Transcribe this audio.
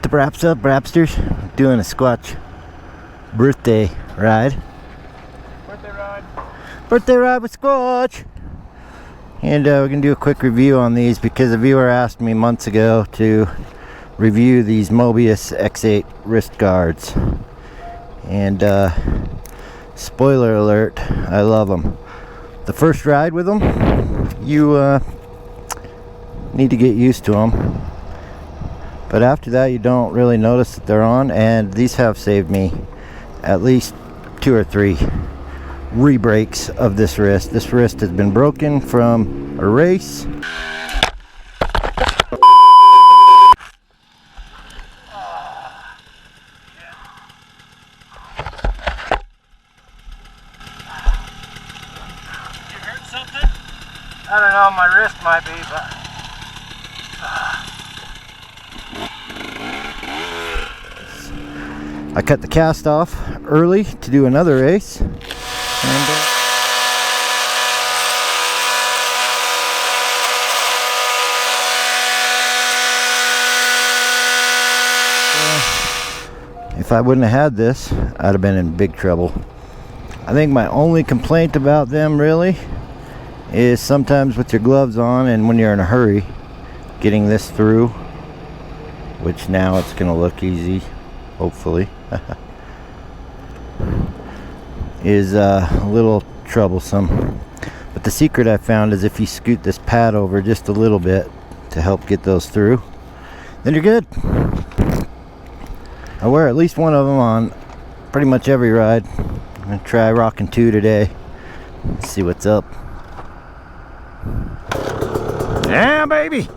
the Braps up, Brapsters. Doing a Squatch birthday ride. Birthday ride with Squatch. And we're going to do a quick review on these because a viewer asked me months ago to review these Mobius X8 wrist guards. And spoiler alert, I love them. The first ride with them, you need to get used to them. But after that, you don't really notice that they're on, and these have saved me at least 2 or 3 re-breaks of this wrist. This wrist has been broken from a race. I don't know, my wrist might be, but I cut the cast off early to do another race. And if I wouldn't have had this, I'd have been in big trouble. I think my only complaint about them really is sometimes with your gloves on and when you're in a hurry getting this through, which now it's gonna look easy, hopefully, is a little troublesome. But the secret I found is if you scoot this pad over just a little bit to help get those through, then you're good. I wear at least one of them on pretty much every ride. I'm gonna try rocking 2 today. Let's see what's up. Yeah, baby.